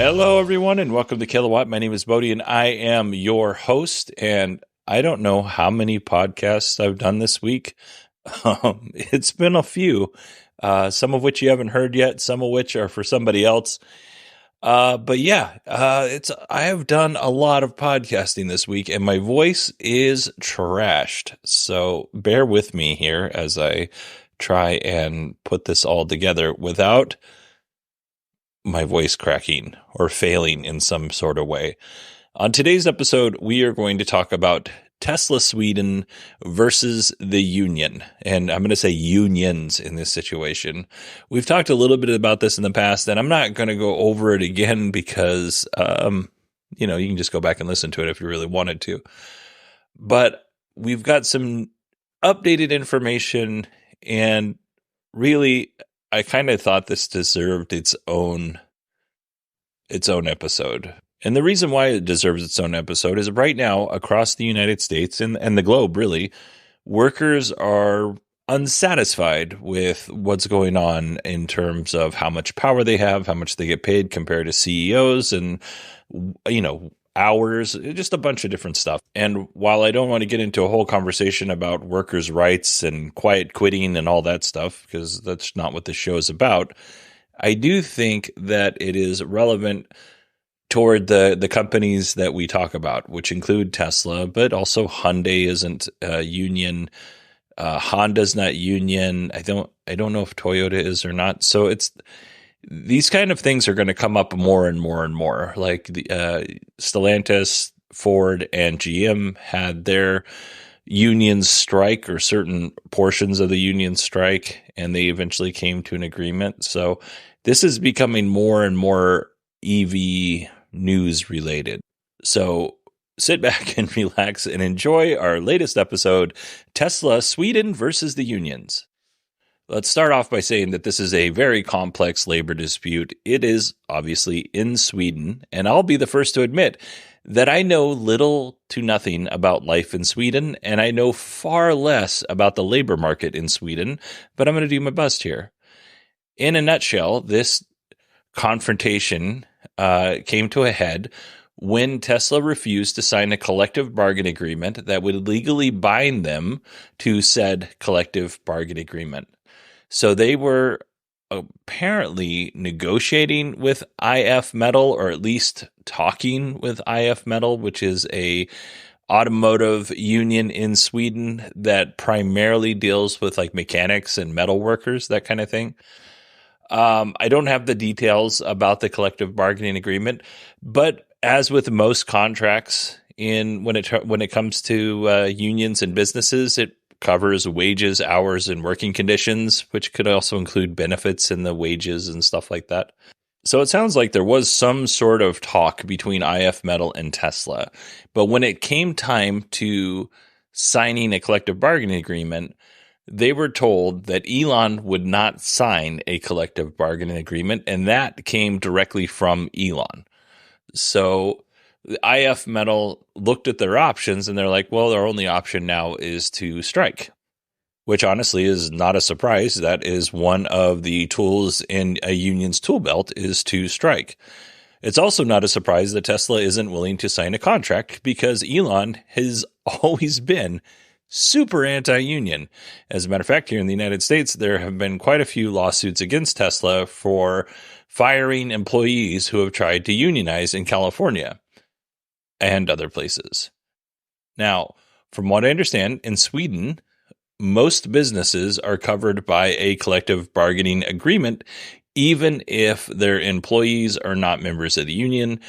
Hello, everyone, and welcome to Kilowatt. My name is Bodie, and I am your host. And I don't know how many podcasts I've done this week. It's been a few, some of which you haven't heard yet, some of which are for somebody else. But yeah, I have done a lot of podcasting this week, and my voice is trashed. So bear with me here as I try and put this all together without my voice cracking or failing in some sort of way. On today's episode, we are going to talk about Tesla Sweden versus the union. And I'm going to say unions in this situation. We've talked a little bit about this in the past, and I'm not going to go over it again because, you can just go back and listen to it if you really wanted to. But we've got some updated information, and really, I kind of thought this deserved its own episode. And the reason why it deserves its own episode is right now across the United States and the globe, really, workers are unsatisfied with what's going on in terms of how much power they have, how much they get paid compared to CEOs and, hours, just a bunch of different stuff. And while I don't want to get into a whole conversation about workers' rights and quiet quitting and all that stuff, because that's not what the show is about, I do think that it is relevant toward the companies that we talk about, which include Tesla, but also Hyundai isn't union. Honda's not union. I don't know if Toyota is or not. So these kind of things are going to come up more and more and more. Like the Stellantis, Ford, and GM had their unions strike, or certain portions of the union strike, and they eventually came to an agreement. So this is becoming more and more EV news related. So sit back and relax and enjoy our latest episode, Tesla Sweden versus the unions. Let's start off by saying that this is a very complex labor dispute. It is obviously in Sweden, and I'll be the first to admit that I know little to nothing about life in Sweden, and I know far less about the labor market in Sweden, but I'm going to do my best here. In a nutshell, this confrontation came to a head when Tesla refused to sign a collective bargain agreement that would legally bind them to said collective bargain agreement. So they were apparently negotiating with IF Metal, or at least talking with IF Metal, which is a automotive union in Sweden that primarily deals with like mechanics and metal workers, that kind of thing. I don't have the details about the collective bargaining agreement, but as with most contracts when it comes to unions and businesses, it covers wages, hours, and working conditions, which could also include benefits in the wages and stuff like that. So it sounds like there was some sort of talk between IF Metal and Tesla, but when it came time to signing a collective bargaining agreement, they were told that Elon would not sign a collective bargaining agreement, and that came directly from Elon. So IF Metal looked at their options, and they're like, well, their only option now is to strike, which honestly is not a surprise. That is one of the tools in a union's tool belt, is to strike. It's also not a surprise that Tesla isn't willing to sign a contract, because Elon has always been super anti-union. As a matter of fact, here in the United States, there have been quite a few lawsuits against Tesla for firing employees who have tried to unionize in California and other places. Now, from what I understand, in Sweden, most businesses are covered by a collective bargaining agreement, even if their employees are not members of the union.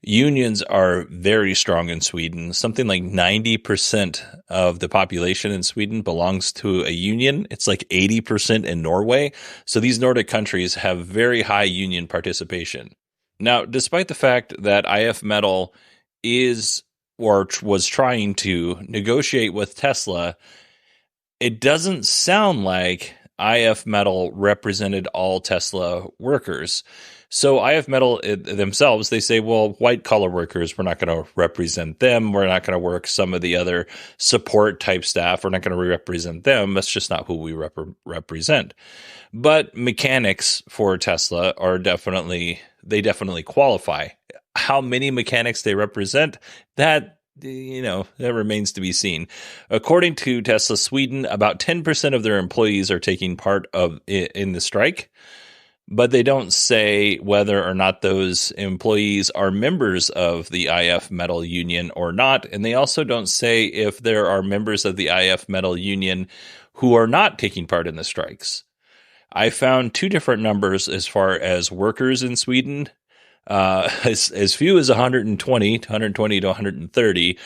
Unions are very strong in Sweden. Something like 90% of the population in Sweden belongs to a union. It's like 80% in Norway. So these Nordic countries have very high union participation. Now, despite the fact that IF Metal was trying to negotiate with Tesla, it doesn't sound like IF Metal represented all Tesla workers. So IF Metal themselves, they say, well, white collar workers, we're not going to represent them. We're not going to work some of the other support type staff. We're not going to represent them. That's just not who we represent. But mechanics for Tesla they definitely qualify. How many mechanics they represent, that remains to be seen. According to Tesla Sweden, about 10% of their employees are taking part in the strike, but they don't say whether or not those employees are members of the IF Metal Union or not. And they also don't say if there are members of the IF Metal Union who are not taking part in the strikes. I found two different numbers as far as workers in Sweden. As few as 120 to 130,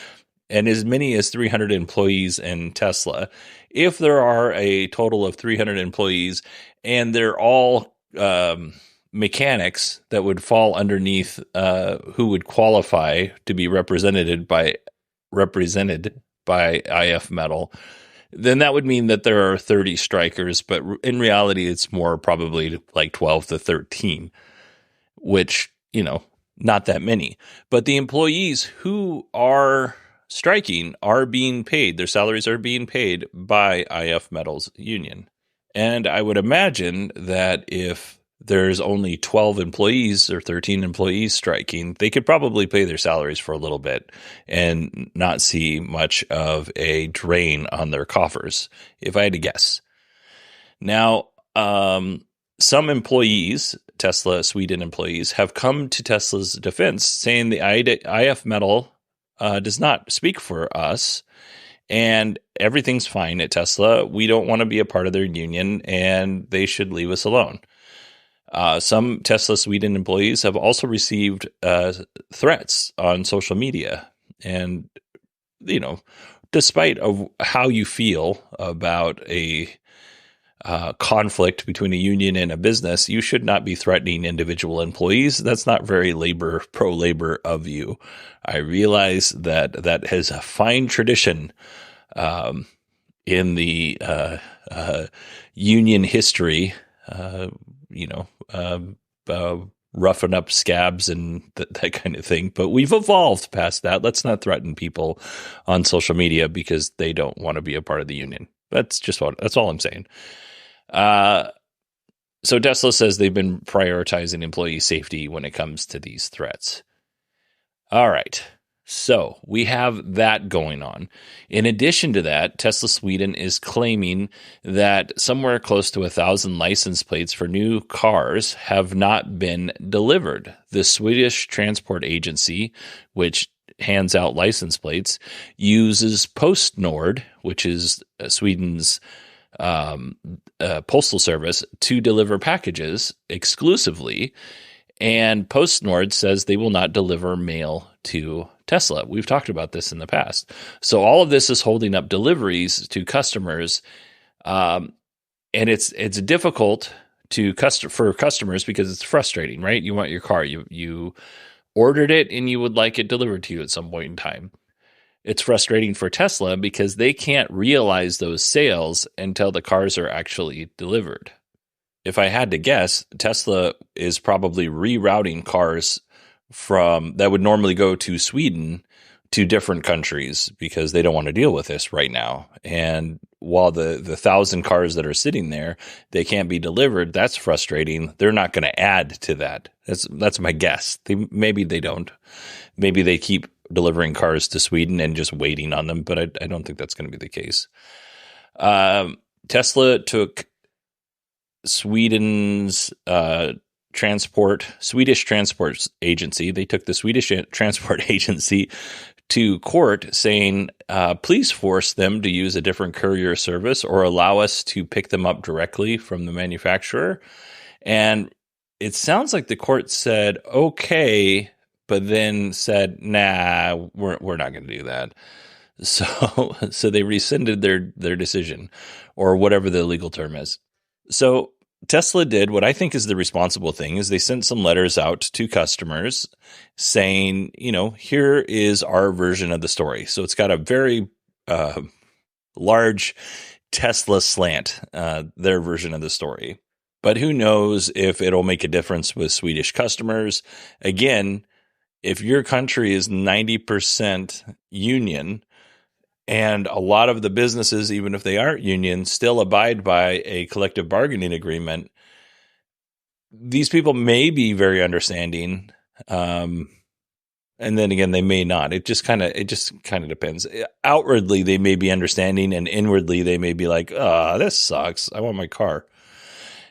and as many as 300 employees in Tesla. If there are a total of 300 employees and they're all mechanics that would fall underneath who would qualify to be represented by IF Metal, then that would mean that there are 30 strikers, but in reality, it's more probably like 12 to 13, which, not that many. But the employees who are striking are being paid. Their salaries are being paid by IF Metal's union. And I would imagine that if there's only 12 employees or 13 employees striking, they could probably pay their salaries for a little bit and not see much of a drain on their coffers, if I had to guess. Now, some employees, Tesla Sweden employees, have come to Tesla's defense, saying the IF Metal does not speak for us, and everything's fine at Tesla. We don't want to be a part of their union, and they should leave us alone. Some Tesla Sweden employees have also received threats on social media, and despite of how you feel about a conflict between a union and a business, you should not be threatening individual employees. That's not very pro-labor of you. I realize that has a fine tradition in the union history, roughing up scabs and that kind of thing. But we've evolved past that. Let's not threaten people on social media because they don't want to be a part of the union. That's all I'm saying. So Tesla says they've been prioritizing employee safety when it comes to these threats. All right. So we have that going on. In addition to that, Tesla Sweden is claiming that somewhere close to 1,000 license plates for new cars have not been delivered. The Swedish Transport Agency, which hands out license plates, uses PostNord, which is Sweden's postal service, to deliver packages exclusively. And PostNord says they will not deliver mail to Tesla. We've talked about this in the past. So all of this is holding up deliveries to customers. And it's difficult for customers because it's frustrating, right? You want your car, you ordered it and you would like it delivered to you at some point in time. It's frustrating for Tesla because they can't realize those sales until the cars are actually delivered. If I had to guess, Tesla is probably rerouting cars from that would normally go to Sweden to different countries because they don't want to deal with this right now. And while the 1,000 cars that are sitting there, they can't be delivered, that's frustrating. They're not going to add to that. That's my guess. Maybe they don't. Maybe they keep delivering cars to Sweden and just waiting on them, but I don't think that's going to be the case. Tesla took Swedish Transport Agency. They took the Swedish Transport Agency to court saying, please force them to use a different courier service or allow us to pick them up directly from the manufacturer. And it sounds like the court said, okay, but then said, nah, we're not going to do that. So they rescinded their decision, or whatever the legal term is. So Tesla did what I think is the responsible thing, is they sent some letters out to customers saying, here is our version of the story. So it's got a very large Tesla slant, their version of the story. But who knows if it'll make a difference with Swedish customers. Again, if your country is 90% union, and a lot of the businesses, even if they aren't union, still abide by a collective bargaining agreement, these people may be very understanding. And then again, they may not. It just kind of depends. Outwardly, they may be understanding, and inwardly, they may be like, this sucks. I want my car.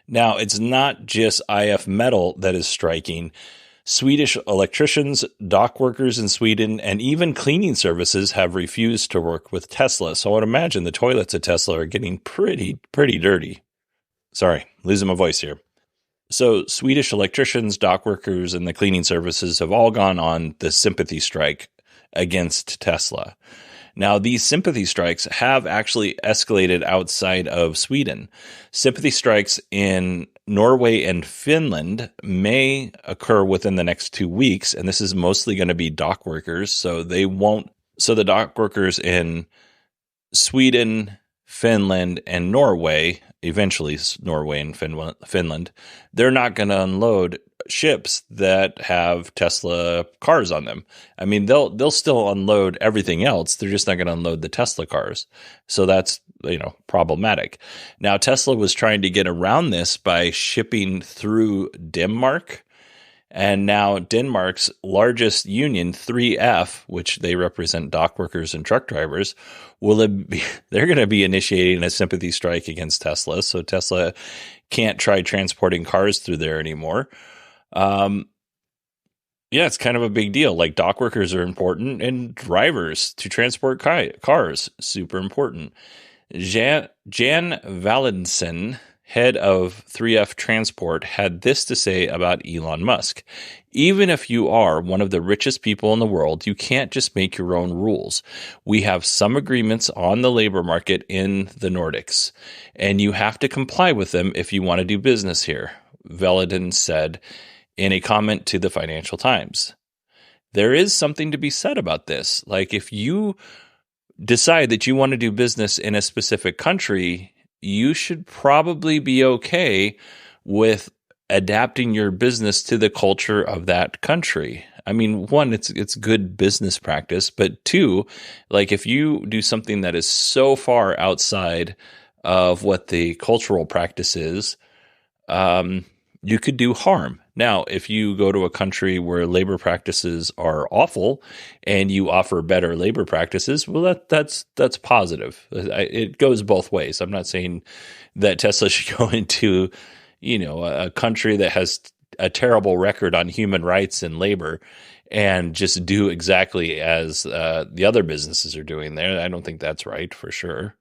Now, it's not just IF Metal that is striking. Swedish electricians, dock workers in Sweden, and even cleaning services have refused to work with Tesla. So I would imagine the toilets at Tesla are getting pretty dirty. Sorry, losing my voice here. So Swedish electricians, dock workers, and the cleaning services have all gone on the sympathy strike against Tesla. Now, these sympathy strikes have actually escalated outside of Sweden. Sympathy strikes in Norway and Finland may occur within the next 2 weeks, and this is mostly going to be dock workers. So the dock workers in Sweden, Finland, and Norway, eventually Norway and Finland, they're not going to unload ships that have Tesla cars on them. I mean, they'll still unload everything else. They're just not going to unload the Tesla cars. So that's, problematic. Now, Tesla was trying to get around this by shipping through Denmark. And now Denmark's largest union, 3F, which they represent dock workers and truck drivers, they're going to be initiating a sympathy strike against Tesla. So Tesla can't try transporting cars through there anymore. It's kind of a big deal. Like, dock workers are important, and drivers to transport cars, super important. Jan Valensen, head of 3F Transport, had this to say about Elon Musk. Even if you are one of the richest people in the world, you can't just make your own rules. We have some agreements on the labor market in the Nordics, and you have to comply with them if you want to do business here, Valensen said in a comment to the Financial Times. There is something to be said about this. Like, if you decide that you want to do business in a specific country, you should probably be okay with adapting your business to the culture of that country. I mean, one, it's good business practice, but two, like, if you do something that is so far outside of what the cultural practice is, you could do harm. Now, if you go to a country where labor practices are awful and you offer better labor practices, well, that's positive. It goes both ways. I'm not saying that Tesla should go into, a country that has a terrible record on human rights and labor and just do exactly as the other businesses are doing there. I don't think that's right, for sure.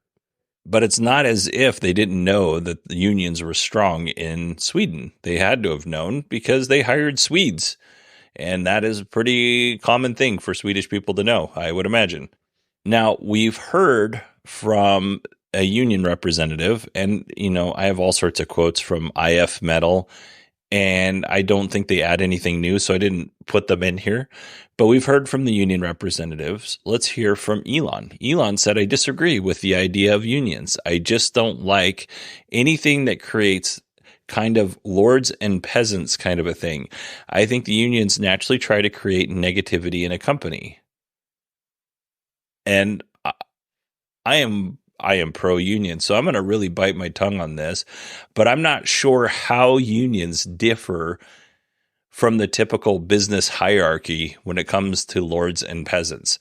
But it's not as if they didn't know that the unions were strong in Sweden. They had to have known because they hired Swedes. And that is a pretty common thing for Swedish people to know, I would imagine. Now, we've heard from a union representative, and, I have all sorts of quotes from IF Metal, and I don't think they add anything new, so I didn't put them in here. But we've heard from the union representatives. Let's hear from Elon. Elon said, I disagree with the idea of unions. I just don't like anything that creates kind of lords and peasants kind of a thing. I think the unions naturally try to create negativity in a company. And I am pro-union, so I'm going to really bite my tongue on this, but I'm not sure how unions differ from the typical business hierarchy when it comes to lords and peasants.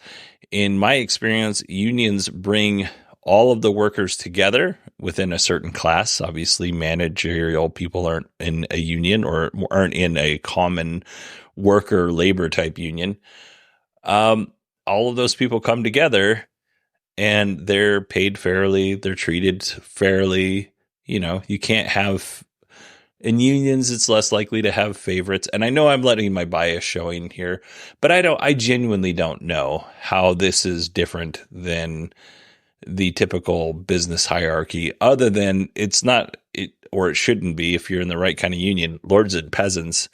In my experience, unions bring all of the workers together within a certain class. Obviously, managerial people aren't in a union or aren't in a common worker labor type union. All of those people come together and they're paid fairly. They're treated fairly. You can't have, in unions, it's less likely to have favorites. And I know I'm letting my bias showing here, but I genuinely don't know how this is different than the typical business hierarchy, other than it's not, or it shouldn't be if you're in the right kind of union, lords and peasants.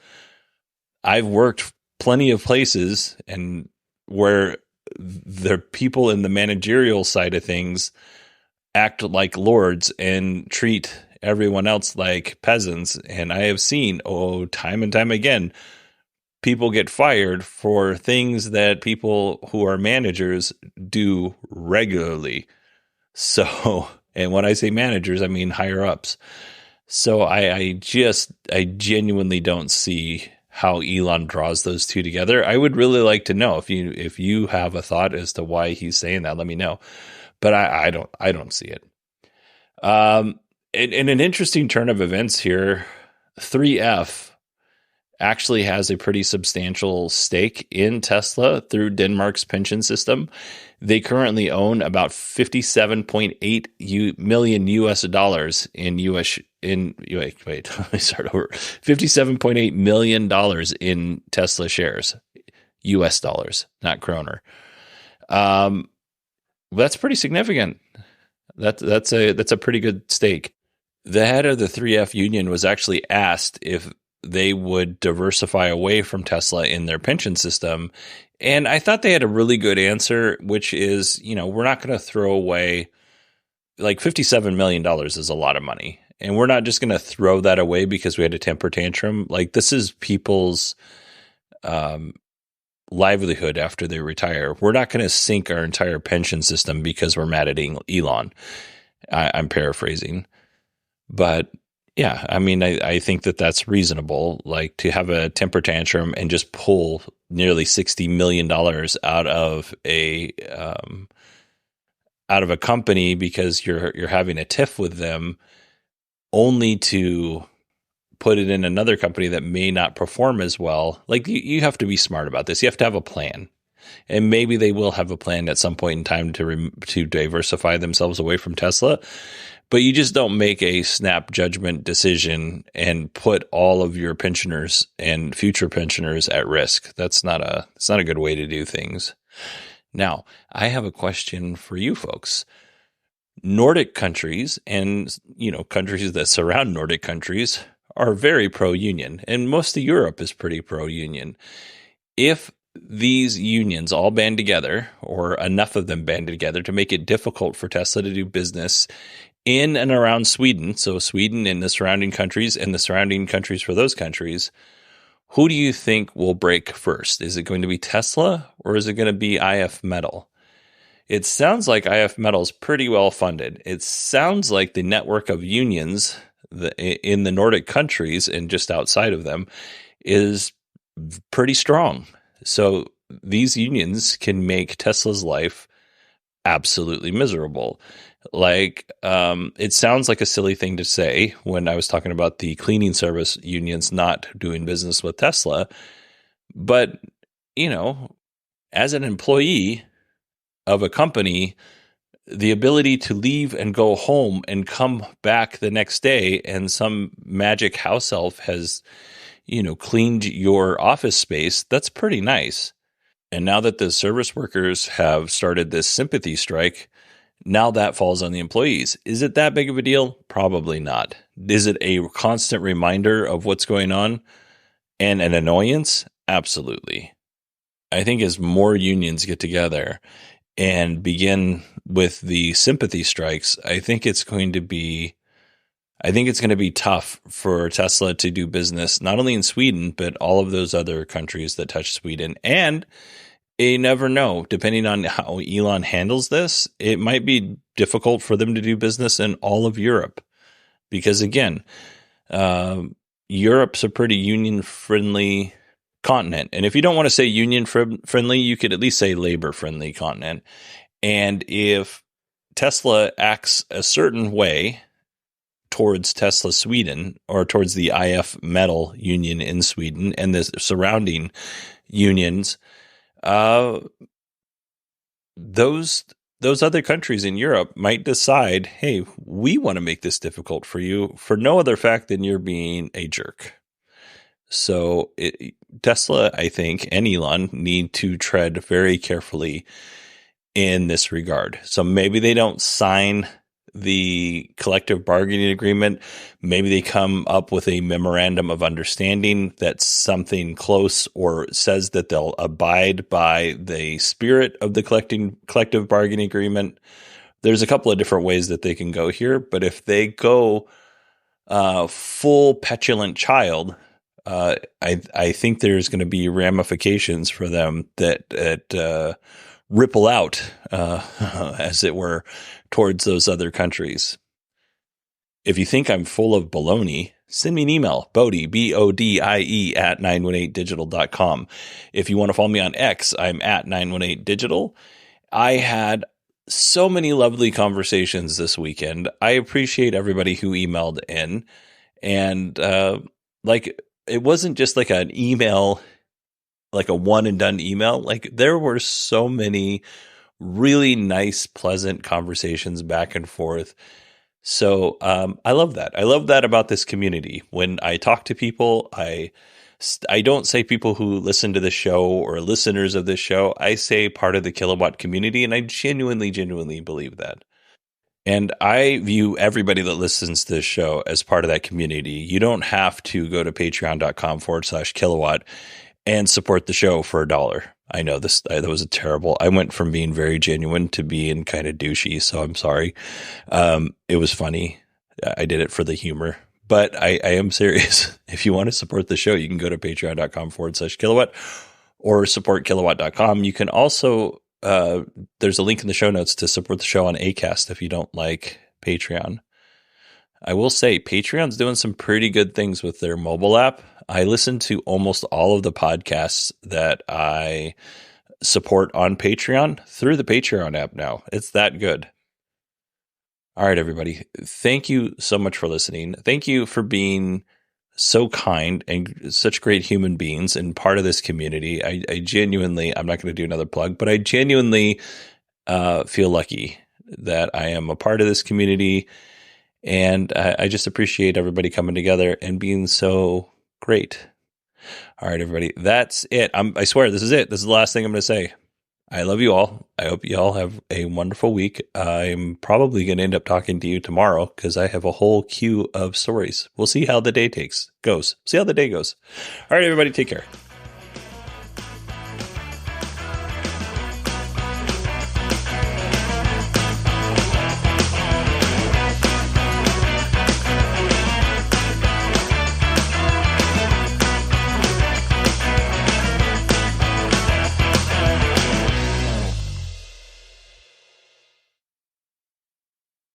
I've worked plenty of places and where the people in the managerial side of things act like lords and treat everyone else like peasants. And I have seen, time and time again, people get fired for things that people who are managers do regularly. So, and when I say managers, I mean higher ups. So I genuinely don't see how Elon draws those two together. I would really like to know if you have a thought as to why he's saying that. Let me know. But I don't see it. In an interesting turn of events here, 3F actually has a pretty substantial stake in Tesla through Denmark's pension system. They currently own about 57.8 million US dollars in $57.8 million in Tesla shares, US dollars, not kroner. That's pretty significant. That's a pretty good stake. The head of the 3F union was actually asked if they would diversify away from Tesla in their pension system. And I thought they had a really good answer, which is, we're not going to throw away, like $57 million is a lot of money. And we're not just going to throw that away because we had a temper tantrum. Like, this is people's livelihood after they retire. We're not going to sink our entire pension system because we're mad at Elon. I'm paraphrasing. But yeah, I mean, I think that that's reasonable, like to have a temper tantrum and just pull nearly $60 million out of a company because you're having a tiff with them, only to put it in another company that may not perform as well. Like, you have to be smart about this. You have to have a plan. And maybe they will have a plan at some point in time to diversify themselves away from Tesla. But you just don't make a snap judgment decision and put all of your pensioners and future pensioners at risk. It's not a good way to do things. Now, I have a question for you folks. Nordic countries and, countries that surround Nordic countries are very pro-union, and most of Europe is pretty pro-union. If these unions all band together, or enough of them band together to make it difficult for Tesla to do business in and around Sweden, so Sweden and the surrounding countries and the surrounding countries for those countries, who do you think will break first? Is it going to be Tesla or is it going to be IF Metal? It sounds like IF Metal is pretty well funded. It sounds like the network of unions in the Nordic countries and just outside of them is pretty strong. So these unions can make Tesla's life absolutely miserable. Like, it sounds like a silly thing to say when I was talking about the cleaning service unions not doing business with Tesla. But, as an employee of a company, the ability to leave and go home and come back the next day and some magic house elf has, cleaned your office space, that's pretty nice. And now that the service workers have started this sympathy strike, now that falls on the employees. Is it that big of a deal? Probably not. Is it a constant reminder of what's going on and an annoyance? Absolutely. I think as more unions get together and begin with the sympathy strikes, I think it's going to be tough for Tesla to do business, not only in Sweden, but all of those other countries that touch Sweden. And you never know, depending on how Elon handles this, it might be difficult for them to do business in all of Europe. Because again, Europe's a pretty union-friendly continent. And if you don't want to say union-friendly, you could at least say labor-friendly continent. And if Tesla acts a certain way towards Tesla Sweden, or towards the IF Metal union in Sweden and the surrounding unions, those other countries in Europe might decide, hey, we want to make this difficult for you for no other fact than you're being a jerk. So Tesla, I think, and Elon need to tread very carefully in this regard. So maybe they don't sign the collective bargaining agreement. Maybe they come up with a memorandum of understanding that's something close, or says that they'll abide by the spirit of the collective bargaining agreement. There's a couple of different ways that they can go here, but if they go full petulant child, I think there's going to be ramifications for them that ripple out, as it were, towards those other countries. If you think I'm full of baloney, send me an email, Bodie, BODIE at 918digital.com. If you want to follow me on X, I'm at 918digital. I had so many lovely conversations this weekend. I appreciate everybody who emailed in. And it wasn't just like an email, like a one and done email. Like there were so many really nice, pleasant conversations back and forth. So I love that. I love that about this community. When I talk to people, I don't say people who listen to the show or listeners of this show. I say part of the Kilowatt community, and I genuinely believe that. And I view everybody that listens to this show as part of that community. You don't have to go to patreon.com/kilowatt and support the show for $1. I know that was a terrible. I went from being very genuine to being kind of douchey, so I'm sorry. It was funny. I did it for the humor, but I am serious. If you want to support the show, you can go to patreon.com/kilowatt or support kilowatt.com. You can also, there's a link in the show notes to support the show on Acast if you don't like Patreon. I will say Patreon's doing some pretty good things with their mobile app. I listen to almost all of the podcasts that I support on Patreon through the Patreon app now. It's that good. All right, everybody. Thank you so much for listening. Thank you for being so kind and such great human beings and part of this community. I genuinely, I'm not going to do another plug, but I genuinely feel lucky that I am a part of this community. And I just appreciate everybody coming together and being so great. All right, everybody. That's it. I swear, this is it. This is the last thing I'm going to say. I love you all. I hope you all have a wonderful week. I'm probably going to end up talking to you tomorrow because I have a whole queue of stories. We'll see how the day goes. See how the day goes. All right, everybody. Take care.